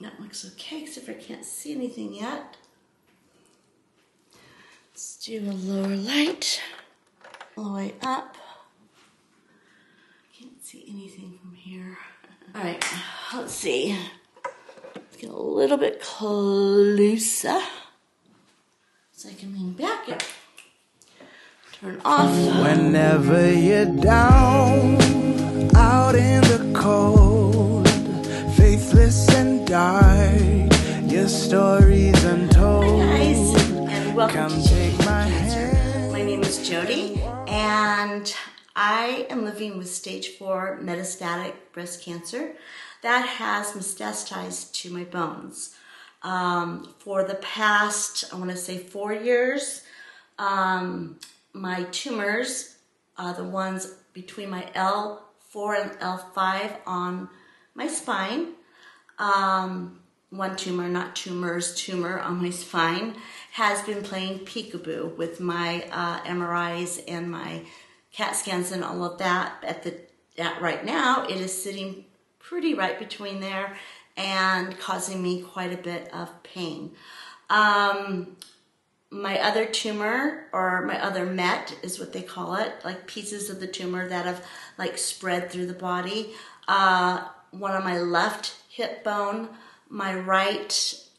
That looks okay, except I can't see anything yet. Let's do a lower light. All the way up. Can't see anything from here. All right, let's see. Let's get a little bit closer so I can lean back and turn off. Whenever you're down, out in the cold, faithless and dark, your story's untold. Hi guys, and welcome Come to take my hand. My name is Jody, and I am living with stage 4 metastatic breast cancer that has metastasized to my bones. For the past, I want to say 4 years, my tumors, the ones between my L4 and L5 on my spine, one tumor, not tumors, tumor on my spine, has been playing peekaboo with my MRIs and my CAT scans and all of that. At right now, it is sitting pretty right between there and causing me quite a bit of pain. My other tumor, or my other met is what they call it, like pieces of the tumor that have like spread through the body. One on my left hip bone, my left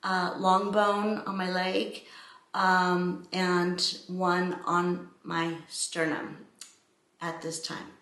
long bone on my leg, and one on my sternum at this time.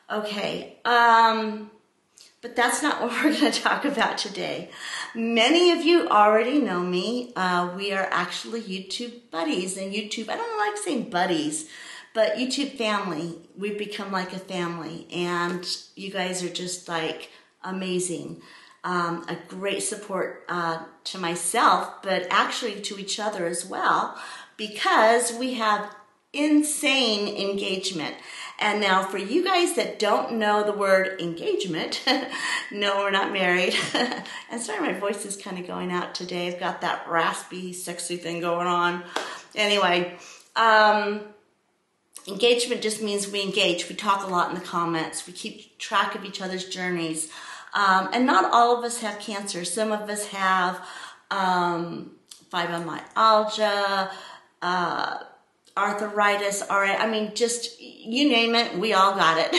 Okay, but that's not what we're going to talk about today. Many of you already know me. We are actually YouTube buddies, and YouTube, I don't like saying buddies, but YouTube family. We've become like a family, and you guys are just like amazing. A great support to myself, but actually to each other as well, because we have insane engagement. And now for you guys that don't know the word engagement, no, we're not married. And sorry, my voice is kind of going out today. I've got that raspy, sexy thing going on. Anyway, engagement just means we engage. We talk a lot in the comments. We keep track of each other's journeys. And not all of us have cancer. Some of us have fibromyalgia, arthritis, I mean, just you name it, we all got it.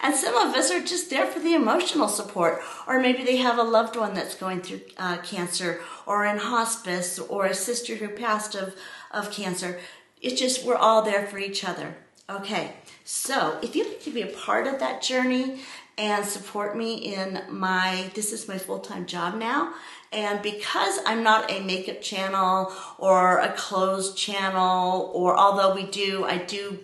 And some of us are just there for the emotional support, or maybe they have a loved one that's going through cancer, or in hospice, or a sister who passed of cancer. It's just, we're all there for each other. Okay, so if you'd like to be a part of that journey and support me in this is my full-time job now. And because I'm not a makeup channel or a clothes channel, or although I do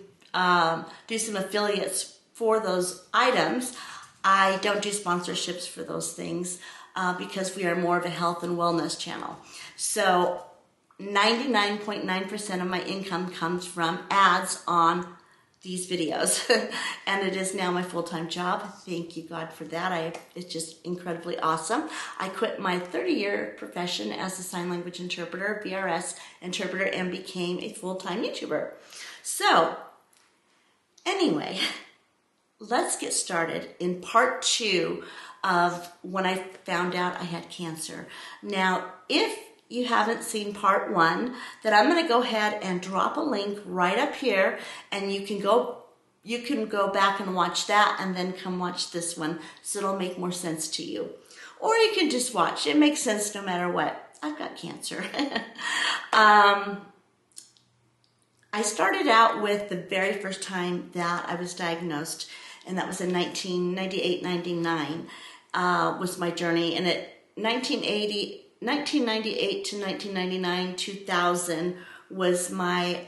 some affiliates for those items, I don't do sponsorships for those things because we are more of a health and wellness channel. So 99.9% of my income comes from ads on these videos, and it is now my full-time job. Thank you, God, for that. It's just incredibly awesome. I quit my 30-year profession as a sign language interpreter, VRS interpreter, and became a full-time YouTuber. So, anyway, let's get started in part 2 of when I found out I had cancer. Now, if you haven't seen part 1, then I'm going to go ahead and drop a link right up here, and you can go back and watch that, and then come watch this one, so it'll make more sense to you. Or you can just watch. It makes sense no matter what. I've got cancer. I started out with the very first time that I was diagnosed, and that was in 1998-99 was my journey. And at 1998 to 1999, 2000 was my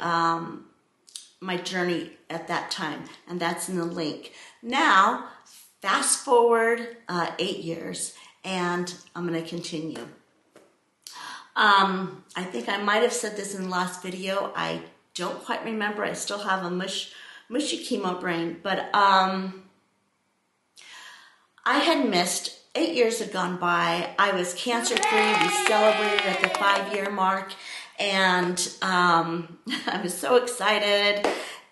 my journey at that time, and that's in the link. Now, fast forward 8 years, and I'm going to continue. I think I might have said this in the last video. I don't quite remember. I still have a mushy chemo brain, but I had missed 8 years had gone by. I was cancer-free. We celebrated at the 5-year mark, and I was so excited.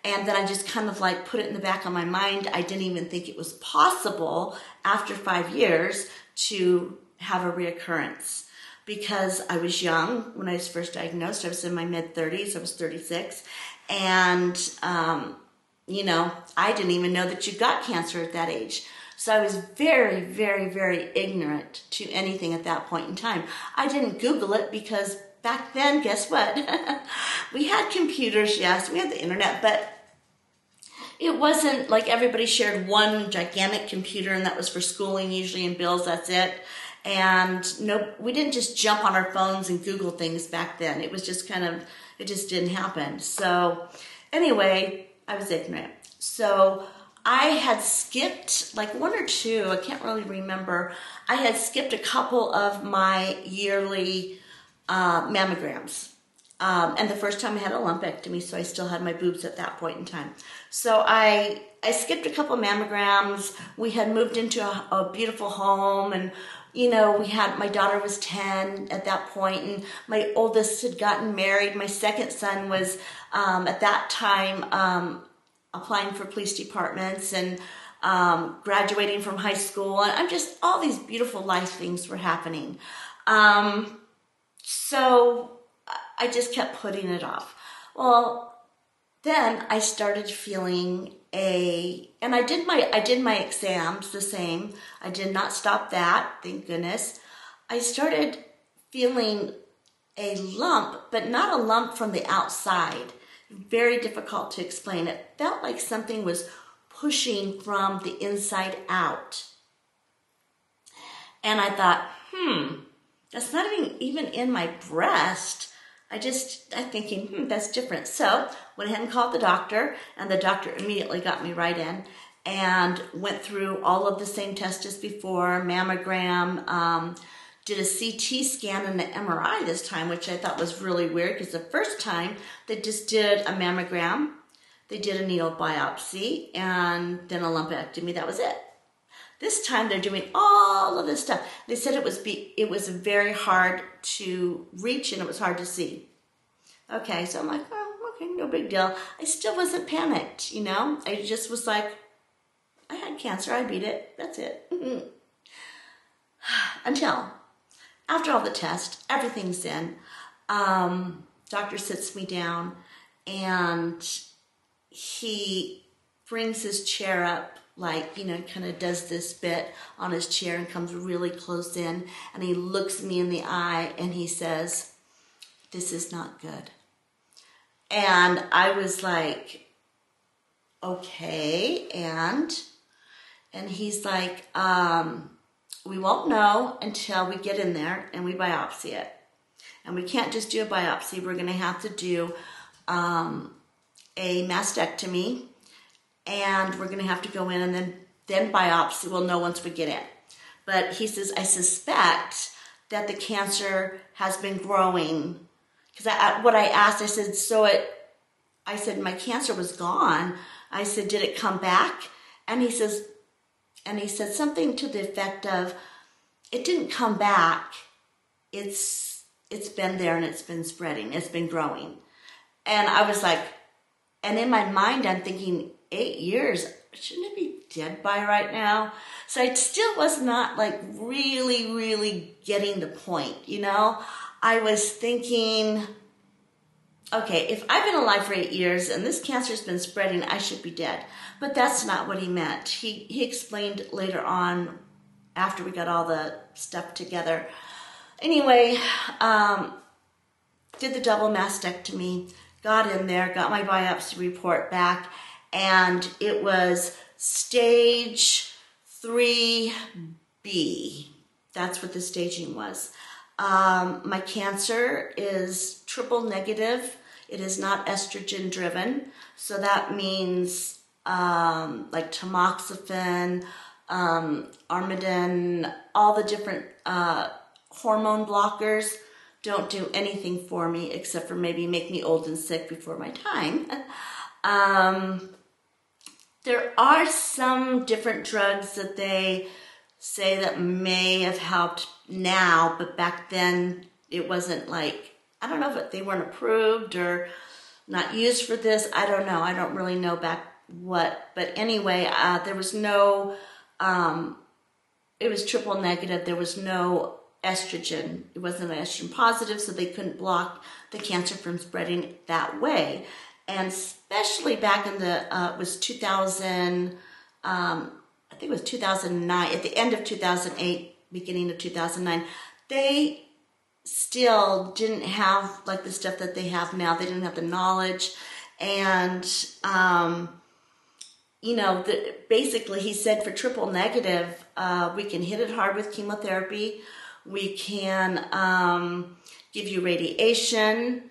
And then I just kind of like put it in the back of my mind. I didn't even think it was possible after 5 years to have a reoccurrence, because I was young when I was first diagnosed. I was in my mid-30s. I was 36. And, you know, I didn't even know that you got cancer at that age. So I was very, very, very ignorant to anything at that point in time. I didn't Google it because back then, guess what? We had computers, yes, we had the internet, but it wasn't like everybody shared one gigantic computer and that was for schooling, usually, and bills, that's it. And no, we didn't just jump on our phones and Google things back then. It was just kind of, it just didn't happen. So anyway, I was ignorant. So I had skipped like 1 or 2, I can't really remember. I had skipped a couple of my yearly mammograms. And the first time I had a lumpectomy, so I still had my boobs at that point in time. So I skipped a couple of mammograms. We had moved into a beautiful home, and you know, my daughter was 10 at that point, and my oldest had gotten married. My second son was at that time applying for police departments and graduating from high school, and I'm just, all these beautiful life things were happening. So I just kept putting it off. Well, then I started feeling and I did my exams the same. I did not stop that, thank goodness. I started feeling a lump, but not a lump from the outside. Very difficult to explain. It felt like something was pushing from the inside out. And I thought, that's not even in my breast. I'm thinking, that's different. So went ahead and called the doctor, and the doctor immediately got me right in and went through all of the same tests as before, mammogram, did a CT scan and an MRI this time, which I thought was really weird because the first time they just did a mammogram, they did a needle biopsy, and then a lumpectomy. That was it. This time they're doing all of this stuff. They said it was very hard to reach and it was hard to see. Okay, so I'm like, oh, okay, no big deal. I still wasn't panicked, you know. I just was like, I had cancer, I beat it, that's it. Until after all the tests, everything's in. Doctor sits me down and he brings his chair up, like, you know, kind of does this bit on his chair and comes really close in, and he looks me in the eye and he says, "This is not good." And I was like, okay, and he's like, we won't know until we get in there and we biopsy it. And we can't just do a biopsy. We're going to have to do a mastectomy, and we're going to have to go in and then biopsy. We'll know once we get in. But he says, I suspect that the cancer has been growing. Because what I asked, I said, my cancer was gone. I said, did it come back? And he said something to the effect of, it didn't come back. It's been there and it's been spreading. It's been growing. And I was like, and in my mind, I'm thinking, 8 years, shouldn't it be dead by right now? So I still was not like really, really getting the point, you know? I was thinking, okay, if I've been alive for 8 years and this cancer's been spreading, I should be dead. But that's not what he meant. He explained later on, after we got all the stuff together. Anyway, did the double mastectomy, got in there, got my biopsy report back, and it was stage 3B. That's what the staging was. My cancer is triple negative. It is not estrogen driven. So that means like tamoxifen, Armidin, all the different hormone blockers don't do anything for me except for maybe make me old and sick before my time. There are some different drugs that they say that may have helped now, but back then it wasn't like, I don't know if they weren't approved or not used for this. I don't know. I don't really know back what. But anyway, there was no, it was triple negative. There was no estrogen. It wasn't an estrogen positive, so they couldn't block the cancer from spreading that way. And especially back in the, it was 2000, I think it was 2009, at the end of 2008, beginning of 2009, they still didn't have like the stuff that they have now. They didn't have the knowledge. And, you know, basically he said for triple negative, we can hit it hard with chemotherapy. We can give you radiation.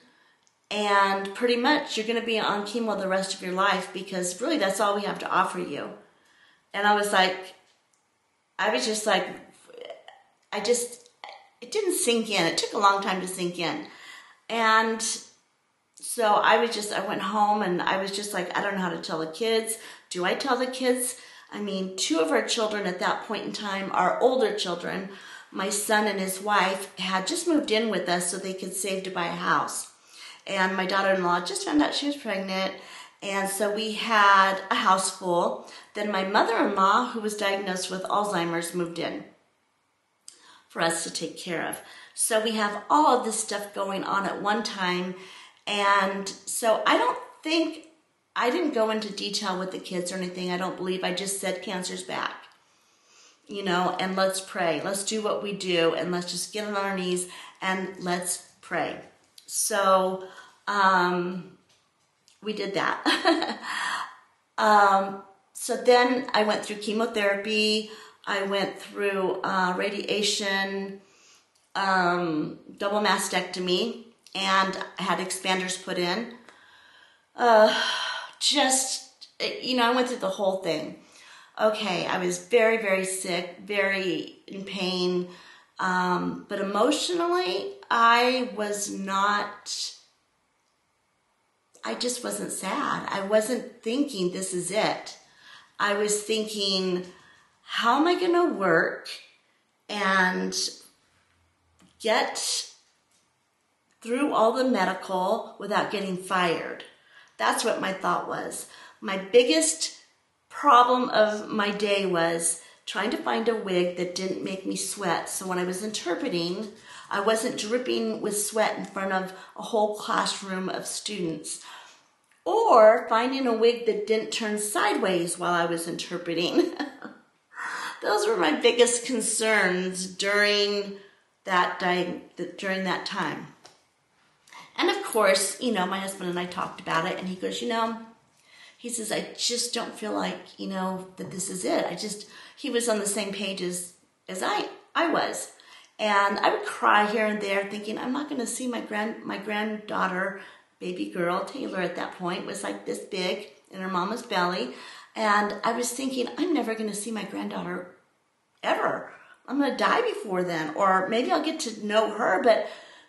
And pretty much you're going to be on chemo the rest of your life because really that's all we have to offer you. And I was like, it didn't sink in. It took a long time to sink in. And so I went home and I was just like, I don't know how to tell the kids. Do I tell the kids? I mean, 2 of our children at that point in time, our older children, my son and his wife had just moved in with us so they could save to buy a house. And my daughter-in-law just found out she was pregnant. And so we had a house full. Then my mother-in-law, who was diagnosed with Alzheimer's, moved in for us to take care of. So we have all of this stuff going on at one time. And so I didn't go into detail with the kids or anything. I don't believe. I just said cancer's back, you know, and let's pray. Let's do what we do and let's just get on our knees and let's pray. So we did that. So then I went through chemotherapy. I went through radiation, double mastectomy, and I had expanders put in. You know, I went through the whole thing. Okay, I was very, very sick, very in pain. But emotionally, I just wasn't sad. I wasn't thinking this is it. I was thinking, how am I going to work and get through all the medical without getting fired? That's what my thought was. My biggest problem of my day was trying to find a wig that didn't make me sweat. So when I was interpreting, I wasn't dripping with sweat in front of a whole classroom of students. Or finding a wig that didn't turn sideways while I was interpreting. Those were my biggest concerns during that time. And of course, you know, my husband and I talked about it, and he goes, you know, he says, I just don't feel like, you know, that this is it. He was on the same page as I was. And I would cry here and there thinking, I'm not going to see my granddaughter, baby girl, Taylor at that point, was like this big in her mama's belly. And I was thinking, I'm never going to see my granddaughter ever. I'm going to die before then. Or maybe I'll get to know her, but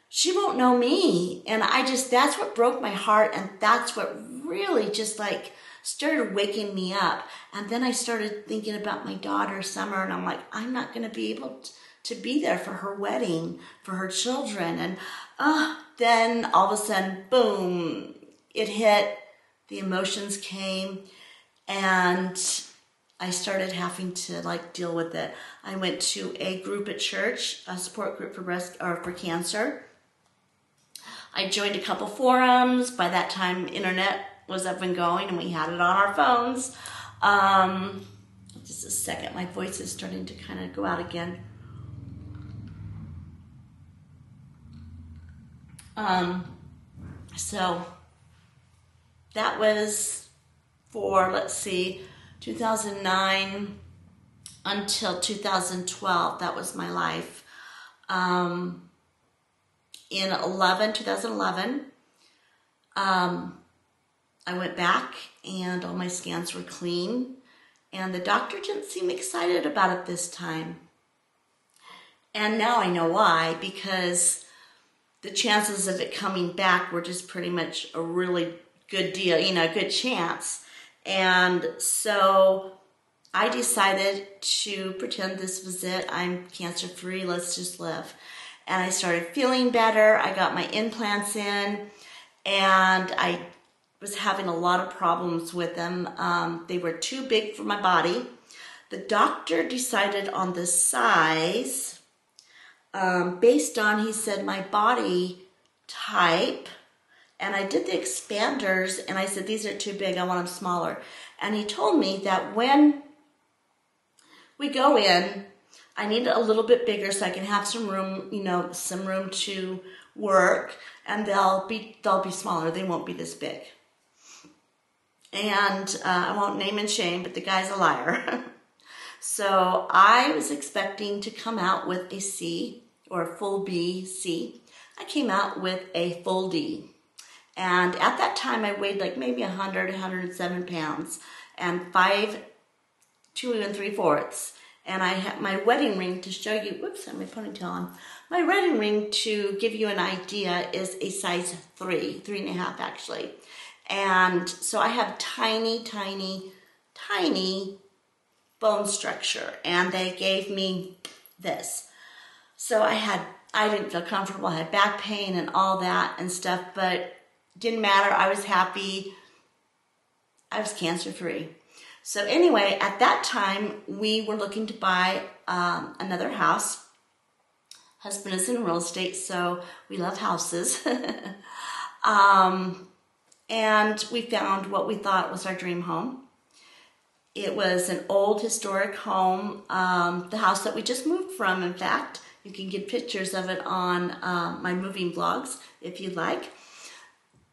she won't know me. And that's what broke my heart. And that's what really just like started waking me up. And then I started thinking about my daughter, Summer, and I'm like, I'm not going to be able to be there for her wedding, for her children. And then all of a sudden, boom, it hit. The emotions came, and I started having to like deal with it. I went to a group at church, a support group for cancer. I joined a couple forums. By that time, internet was up and going, and we had it on our phones. Just a second, my voice is starting to kind of go out again. So that was for, 2009 until 2012. That was my life. In 2011, I went back and all my scans were clean, and the doctor didn't seem excited about it this time. And now I know why, because the chances of it coming back were just pretty much a really good deal, a good chance. And so I decided to pretend this was it. I'm cancer-free, let's just live. And I started feeling better. I got my implants in, and I was having a lot of problems with them. They were too big for my body. The doctor decided on the size based on, he said, my body type. And I did the expanders, and I said, these are too big, I want them smaller. And he told me that when we go in, I need it a little bit bigger so I can have some room, you know, some room to work, and they'll be smaller. They won't be this big. And I won't name and shame, but the guy's a liar. So I was expecting to come out with a C, or a full B, C. I came out with a full D. And at that time, I weighed like maybe 100, 107 pounds, and 5, 2 and 3/4. And I had my wedding ring to show you. Whoops, I have my ponytail on. My wedding ring, to give you an idea, is a size 3, 3.5 actually. And so I have tiny, tiny, tiny bone structure, and they gave me this. So I didn't feel comfortable. I had back pain and all that and stuff, but didn't matter. I was happy. I was cancer-free. So anyway, at that time, we were looking to buy another house. Husband is in real estate, so we love houses. And we found what we thought was our dream home. It was an old historic home, the house that we just moved from, in fact. You can get pictures of it on my moving vlogs if you'd like.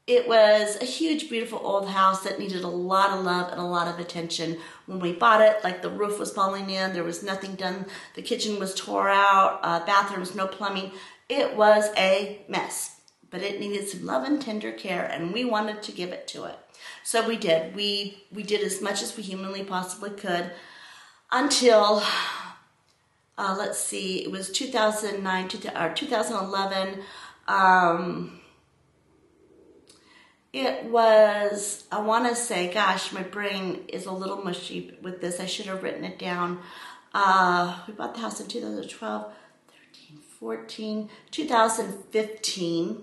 It was a huge, beautiful old house that needed a lot of love and a lot of attention. When we bought it, like, the roof was falling in, there was nothing done, the kitchen was tore out, bathrooms, no plumbing. It was a mess, but it needed some love and tender care, and we wanted to give it to it. So we did. We did as much as we humanly possibly could until, let's see, it was 2009 or 2011. It was, I want to say, gosh, my brain is a little mushy with this. I should have written it down. We bought the house in 2012, 13, 14, 2015.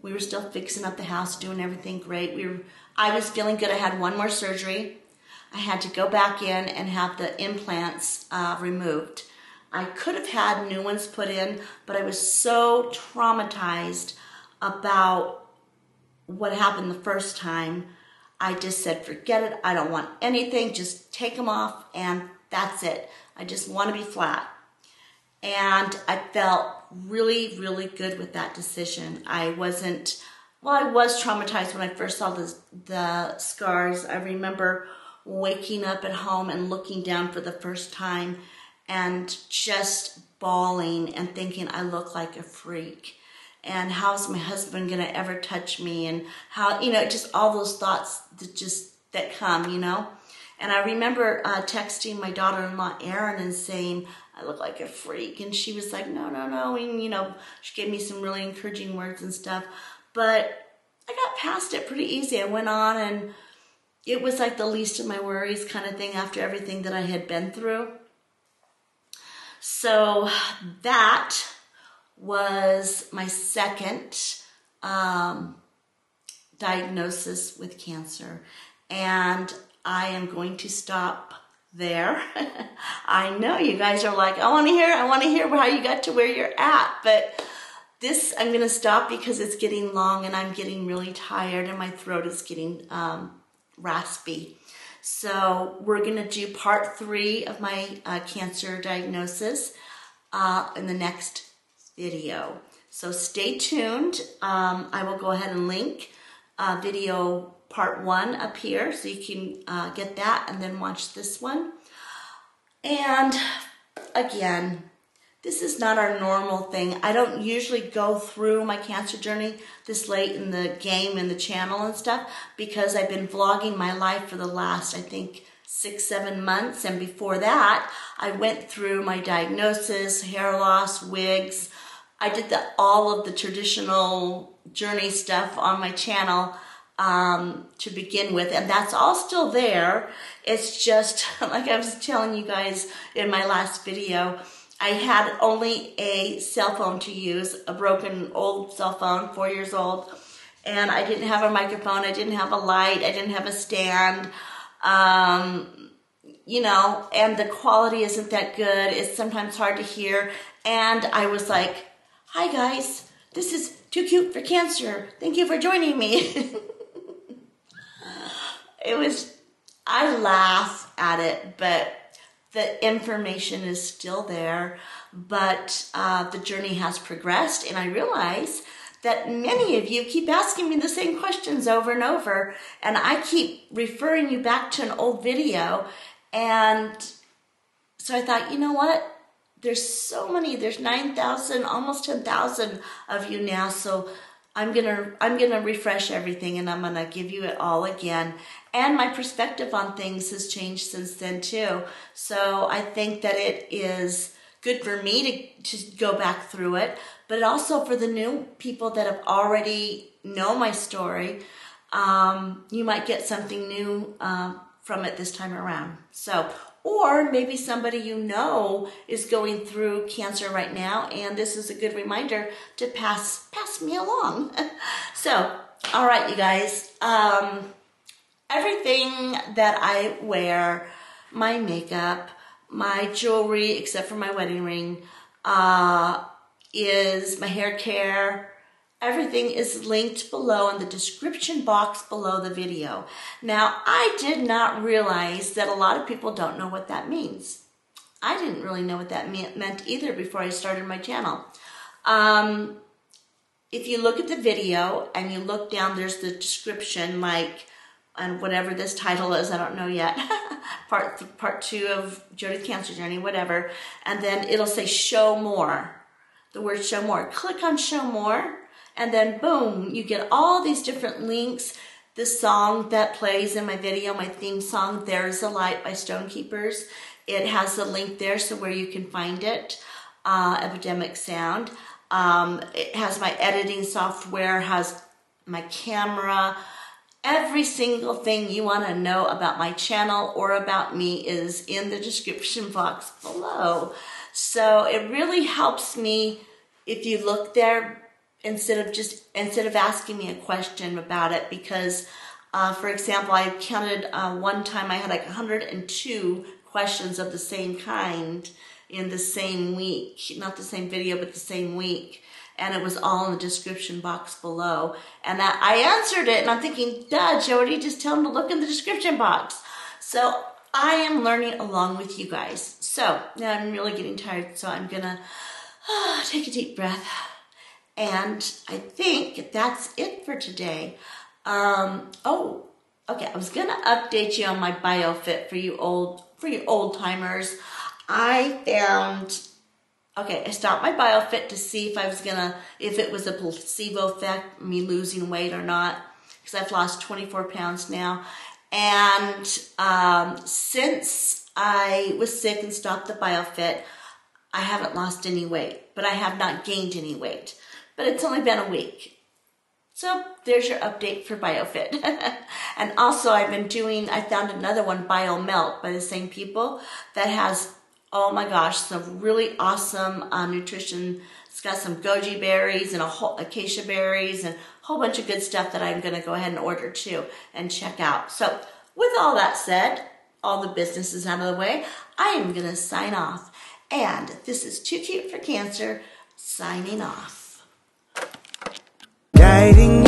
We were still fixing up the house, doing everything great. I was feeling good. I had one more surgery. I had to go back in and have the implants removed. I could have had new ones put in, but I was so traumatized about what happened the first time. I just said, forget it. I don't want anything. Just take them off, and that's it. I just want to be flat. And I felt really, really good with that decision. I was traumatized when I first saw the scars. I remember waking up at home and looking down for the first time and just bawling and thinking I look like a freak. And how's my husband gonna ever touch me? And how, you know, just all those thoughts that come, you know. And I remember texting my daughter-in-law Erin and saying I look like a freak, and she was like, no, and you know, she gave me some really encouraging words and stuff. But I got past it pretty easy. I went on, and it was like the least of my worries kind of thing after everything that I had been through. So that was my second diagnosis with cancer, and I am going to stop there. I know you guys are like, I want to hear how you got to where you're at, but this, I'm going to stop because it's getting long and I'm getting really tired and my throat is getting raspy. So we're going to do part 3 of my cancer diagnosis in the next video. So stay tuned. I will go ahead and link video part 1 up here so you can get that and then watch this one. And again, this is not our normal thing. I don't usually go through my cancer journey this late in the game and the channel and stuff because I've been vlogging my life for the last, I think, 6-7 months. And before that, I went through my diagnosis, hair loss, wigs. I did all of the traditional journey stuff on my channel to begin with, and that's all still there. It's just, like I was telling you guys in my last video, I had only a cell phone to use, a broken old cell phone, 4 years old, and I didn't have a microphone, I didn't have a light, I didn't have a stand, you know, and the quality isn't that good. It's sometimes hard to hear. And I was like, hi guys, this is Too Cute for Cancer. Thank you for joining me. I laugh at it, but the information is still there. But the journey has progressed, and I realize that many of you keep asking me the same questions over and over, and I keep referring you back to an old video. And so I thought, you know what? There's so many. There's 9,000, almost 10,000 of you now. So I'm gonna refresh everything, and I'm gonna give you it all again. And my perspective on things has changed since then too. So I think that it is good for me to go back through it, but also for the new people that have already know my story. You might get something new from it this time around. So, or maybe somebody you know is going through cancer right now, and this is a good reminder to pass me along. So, all right, you guys. Everything that I wear, my makeup, my jewelry, except for my wedding ring, is my hair care. Everything is linked below in the description box below the video. Now, I did not realize that a lot of people don't know what that means. I didn't really know what that meant either before I started my channel. If you look at the video and you look down, there's the description, like, and whatever this title is, I don't know yet, part 2 of Jody's Cancer Journey, whatever, and then it'll say show more, the word show more. Click on show more, and then boom, you get all these different links. The song that plays in my video, my theme song, There's a Light by StoneKeepers, it has the link there, so where you can find it, Epidemic Sound. It has my editing software, has my camera. Every single thing you want to know about my channel or about me is in the description box below. So it really helps me if you look there instead of asking me a question about it, because for example, I counted one time I had like 102 questions of the same kind in the same week, not the same video, but the same week. And it was all in the description box below. And I answered it, and I'm thinking, duh, Jody, just tell them to look in the description box. So I am learning along with you guys. So now I'm really getting tired, so I'm gonna take a deep breath. And I think that's it for today. Oh, okay, I was gonna update you on my BioFit for you old timers. I found, okay, I stopped my BioFit to see if it was a placebo effect, me losing weight or not, because I've lost 24 pounds now. And since I was sick and stopped the BioFit, I haven't lost any weight, but I have not gained any weight. But it's only been a week. So there's your update for BioFit. And also I found another one, BioMelt, by the same people, that has, oh my gosh, some really awesome nutrition. It's got some goji berries and acacia berries and a whole bunch of good stuff that I'm going to go ahead and order too and check out. So with all that said, all the business is out of the way, I am going to sign off. And this is Too Cute for Cancer, signing off. Guiding